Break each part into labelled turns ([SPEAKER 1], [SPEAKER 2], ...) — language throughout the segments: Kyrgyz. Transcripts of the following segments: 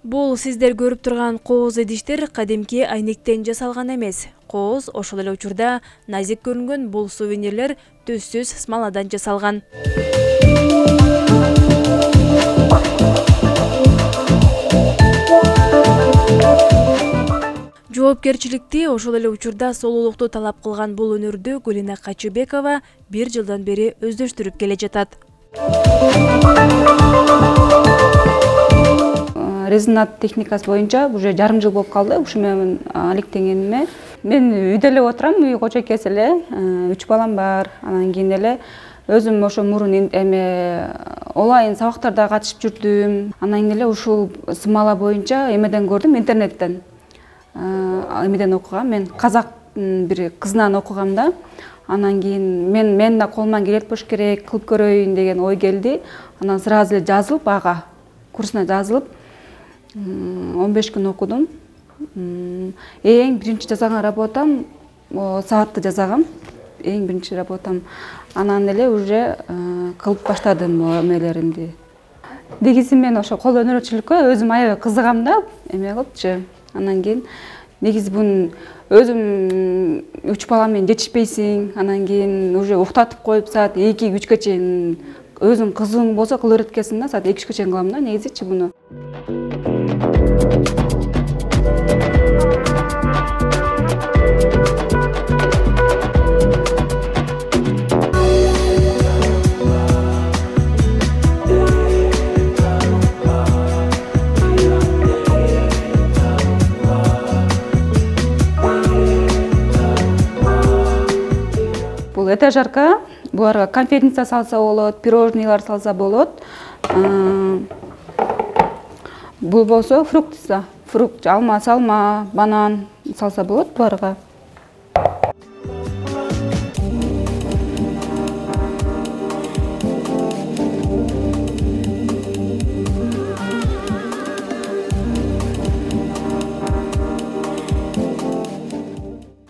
[SPEAKER 1] Бул сиздер көрүп турган кооз идиштер кадимки айнектен жасалган эмес. Кооз ошол эле учурда назик көрүнгөн бул сувенирлер түссүз смоладан жасалган. Жоопкерчиликти ошол эле учурда солуулукту талап кылган бул өнөрдү Гүлина Качыбекова 1 жылдан бери өздөштүрүп келе жатат.
[SPEAKER 2] Резонанс техникасы боюнча уже жарым жыл болуп калды. Ушу менен алектенгениме. Мен үйдө эле отурам, үй кочокес эле, 3 балам бар. Анан кийин эле өзүм ошо мурун онлайн сабактарда катышып жүрдүм. Анан кийин эле ушул смола боюнча эмеден көрдүм, интернеттен. Эмеден окугам. Мен казак бир кызынан окугам да. Анан кийин мен да колуман келет болуш керек, кылып көрөйүн деген ой келди. Анан сразу эле жазылып, ага курсуна жазылып 15 күн окудум. Эң биринчи жасаган работам саатты жасагам. Эң биринчи работам. Анан эле уже кылып баштадым эмелеримди. Негизи мен ошо кол өнөрчүлүккө өзүм аябай кызыгам да, эме кылыпчы. Анан кийин негизи бун өзүм 3 балам менен жетишпейсиң. Анан кийин уже уктатып коюп саат 2-3 чейин өзүң кызыгың болсо кыла берет экенсиң да, саат 2-3 чейин кылам да негизичи буну. Бул этажерка, буларга конфетница салса болот, пирожныйлар салса болот. Бул болсо фрукт, алма, салма, банан салса болот буларга.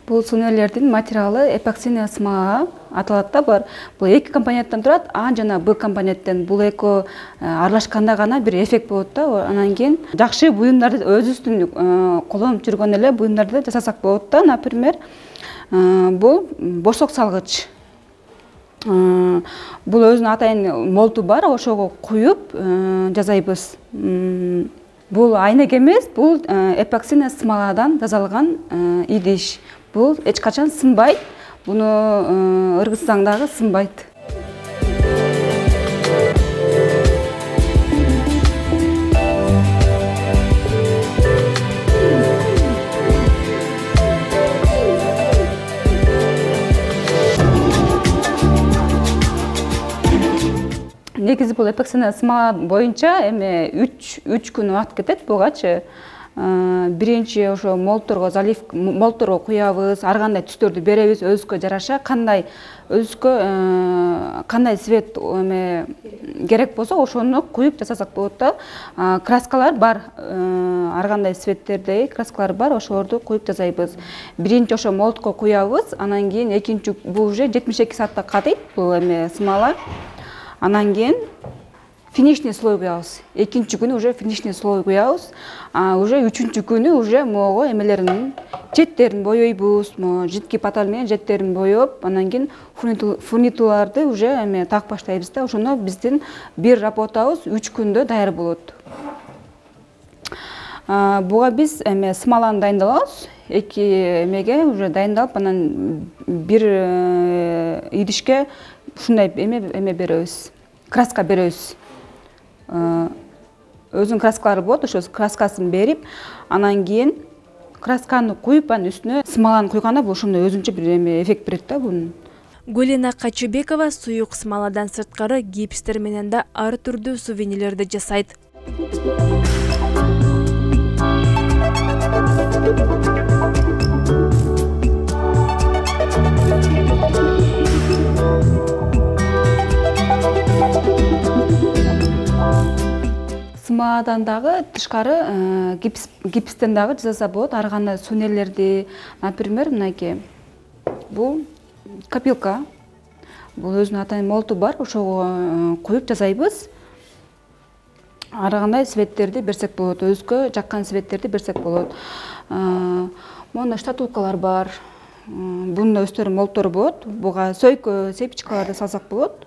[SPEAKER 2] Бул сувенирлердин материалы эпоксийный смола аталат да бар. Бул 2 компоненттен турат, А жана Б компоненттен. Бул эки аралашканда гана бир эффект болот да. Анан кийин жакшы буюмдарды өзүбүздүн колдонуп жүргөн эле буюмдарды жасасак болот да. Например, бул бошок салгыч. Бул өзүнүн атайын молту бар, ошого куюп жасайбыз. Бул айнек эмес, бул эпоксийный смоладан жасалган идиш. Бул эч качан сынбайт. Буну ыргытсаң дагы сынбайт. Негизи бул эпоксийный смола боюнча эме 3 күн убакыт кетет бугачы. Биринчи ошо молторго молторго куябыз, ар кандай түстөрдү беребиз өзүккө жараша, кандай цвет эме керек болсо ошону куюп жасасак болот да. Краскалар бар, ар кандай цветтердеги краскалар бар, ошолорду куюп жасайбыз. Биринчи ошо молтко куябыз, анан кийин экинчи бул уже 72 саатта катыйт бул эме смола. Анан кийин финишный слой куябыз. Экинчи күнү уже финишный слой куябыз. Уже үчүнчү күнү уже могу эмелерин четтерин боёйбуз, жидкий патал менен жеттерин боеп, анан кийин фурнитураларды уже эме так баштайбыз да. Ошондо биздин бир работабыз 3 күндө даяр болот. Буга биз эме смоланы дайындалабыз. 2 эмеге уже дайындалып, анан бир идишке ушундай эме беребиз. Краска беребиз. Өзүнүн краскалары болот, ошо краскасын берип, анан кийин красканы куюп, анын үстүнө смоланы куйганда бул ошондой өзүнчө бир эме эффект берет да бунун.
[SPEAKER 1] Гүлина Качыбекова суюк смоладан сырткары гипстер менен да ар түрдүү сувенирлерди жасайт.
[SPEAKER 2] Смоладан дагы тышкары гипстен дагы жасаса болот. Ар кандай сувенирлерди, например, мынакей. Бул копилка. Бул өзүнүн атайын молту бар, ошого куюп жасайбыз. ар кандай светтерди берсек болот, өзгө жаккан светтерди берсек болот. Монда штатулкалар бар. Bunun da üstleri moltoru болот. Буга сөйкө, сепичкаларды салсак болот.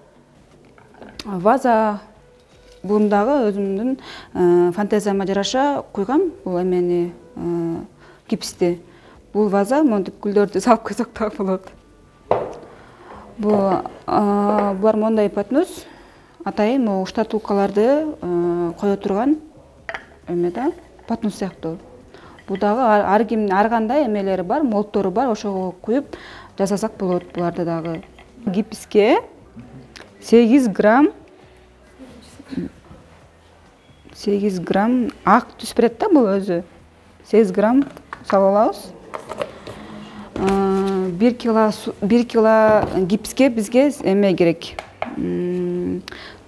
[SPEAKER 2] Ваза бундагы өзүмдүн фантазияма жараша куйгам. Бул эмени гипсти. Бул ваза монтип гүлдөрдү салып койсок да болот. Булар мондай патнос. Атайын могу штатулкаларды кое турган эме да, патнос сыяктуу. Бул дагы ар кандай эмелери бар, молтору бар, ошого куюп жасасак болот буларды дагы. Гипске 8 грамм ак түс берет да бул өзү. 8 грамм салып алабыз. 1 кило гипске бизге эме керек.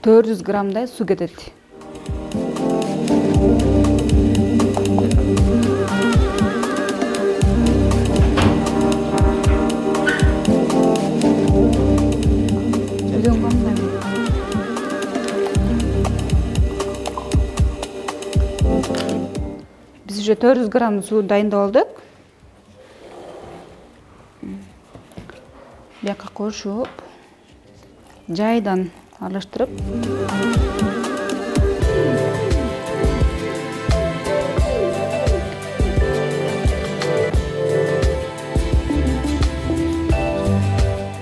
[SPEAKER 2] 400 граммдай суу кетет. Biz уже 400 грамм суу дайындап алдык. Бияка кошуп, жайдан аралаштырып.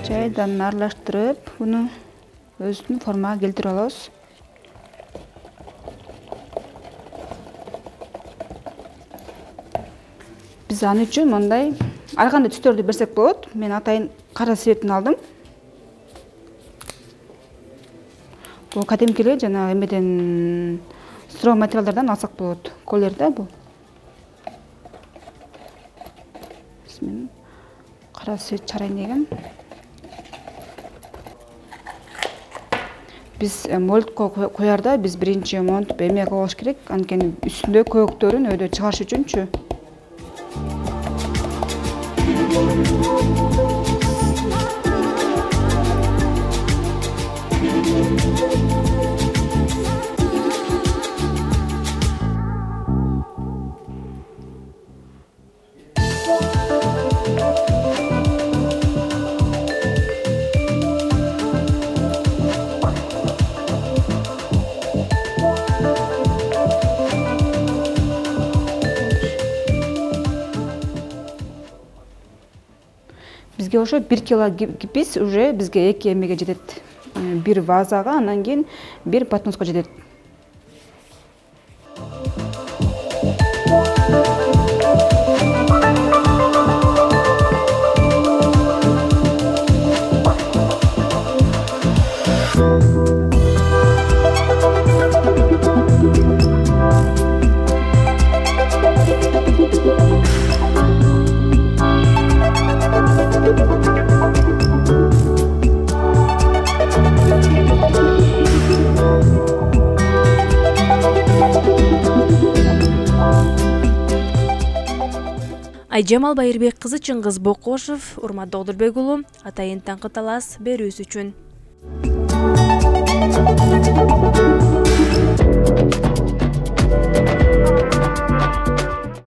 [SPEAKER 2] Жайдан аралаштырып, буну өзүнүн формага келтирип алабыз. Biz аны үчүн мындай ар кандай түстөрдү берсек болот. Мен атайын кара цветин алдым. Бул кадимкиле жана эмеден строй материалдардан алсак болот. Колер да бул. Мен кара цвет чарайын дегем. Biz молдко коярда биз биринчи монтуп эме кылыш керек. Анткени үстүндө көйөктөрүн өйдө чыгарыш үчүнчү. Бизге ошо 1 кило гипс уже бизге 2 эмеге жетет. Бир вазага, анан кийин бир патноско жетет.
[SPEAKER 1] Айжамал Байырбек кызы Чыңгыз Бокошев, урматтуу Оодурбек уулу, атайын таңкы талас берүүсү үчүн.